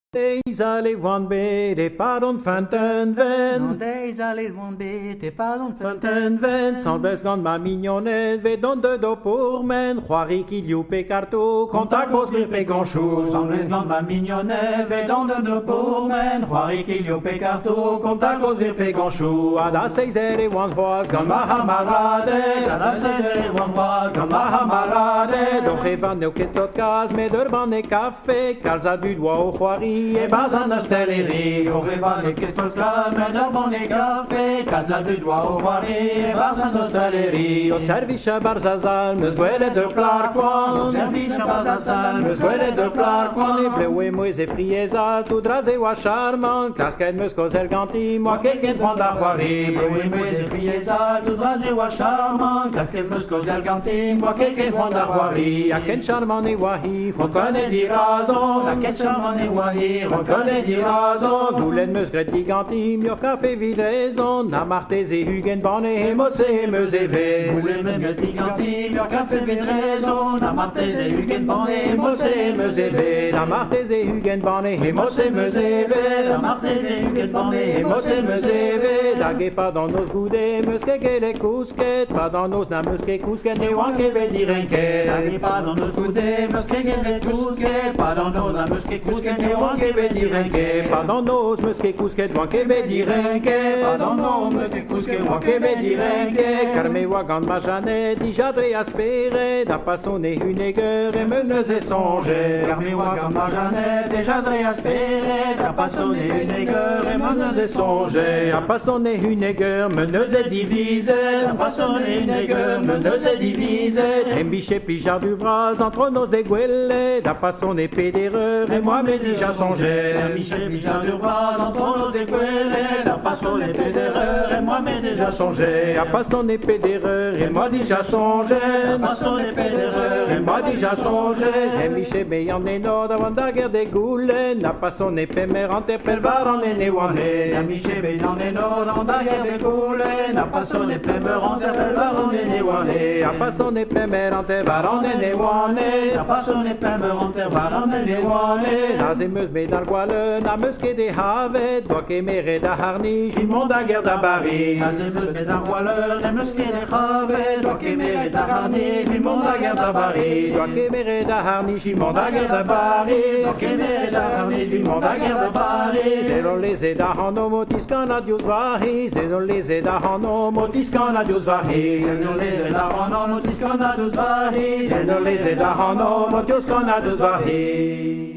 Deze leeuwen bede pardon fanten ven. Non deze leeuwen bede pardon Fanten ven. Sans besgan ma mignonnette ve don de do pour men. Croirie qu'il you pe carto. Contact cause grip pe ganchou. Sans l'esgan ma mignonnette ve don de do pour men. Croirie qu'il y pe carto. Contact cause grip pe ganchou. Ada seizer e wan voaz gan ma hamarade. Ada seizer e wan voaz gan ma hamarade. Doch evan neo kestot kaz me d'urban e café. Calza du doigt au croirie. E bazan d'ostellerie, au revan et questos calme, d'arbon et café, calza du doigt au roirie, et bazan d'ostellerie. Au service à Barzazal, me sguele de plarquan. Au service à Barzazal, me sguele de plarquan. E bleu moise friezal, tout drasé wa charmant. Casquette me scozel ganti, moi quelqu'un de vendre la roirie. Bleu moise friezal, tout drasé wa charmant. Casquette me scozel ganti, moi quelqu'un de vendre la roirie. A quel charmant et wahi, on connaît des razons. A quel charmant et wahi. On connaît des razons, Goulen me scret gigantim, yo café vidrezon, na martez et hugen bonne et mosse et me zévé. Goulen me scret gigantim, yo café vidrezon, na martez et hugen bonne et mosse et me zévé. Na martez et hugen bonne et mosse et me zévé. Na martez et hugen bonne et mosse et me zévé. Dagué pas dans nos goudés, musque que les cousquettes, pas dans nos na musque cousquettes, ne wanke be direnke. Dagué pas dans nos goudés, musque que les cousquettes, pas dans nos na musque cousquettes, ne wanke be direnke. Pardon nos musque cousquet wanke be direnke. Pardon nos musque cousquet wanke be direnke. Carme wagan ma Jeannette, di jadre aspere, da passonne une gueule et me ne songe. Carme wagan ma Jeannette, di jadre aspere, da passonne une gueule et me ne songe. A passonne une gueule, me ne divise. A passonne une gueule, me ne divise. Un biche pijard du bras entre nos dégueules, da passonne pédéreur et moi me déjà songé. Michel Bichard du bras, dans nos dégueulés, n'a pas son épée d'erreur, et moi m'ai déjà songé. N'a pas son épée d'erreur, et moi déjà songé. N'a pas son épée d'erreur, et moi déjà songé. Et Michel Béyan n'est nord avant la guerre des goules, n'a pas son épée mérante, et pelvar en est néwané. N'a Michel Béyan n'est nord avant la guerre des goules, n'a pas son épée mérante, et pelvar en est néwané. N'a pas son épée mérante, et var en est néwané. N'a pas son épée mérante, et var en est néwané. Las émeus médal guale, na muske de havet, doa ke mere da harni, fin monde a guerre da bari. Las émeus médal guale, na muske de havet, doa ke mere da harni, fin monde a guerre da bari. Doa ke mere da harni, fin monde a guerre da bari. Doa ke mere da harni, fin monde a guerre da bari. Zero leze da hano motiskan a dios vahi, zero leze da hano motiskan a dios vahi. Zero leze da hano motiskan a dios vahi. Zero leze da hano motiskan a dios vahi.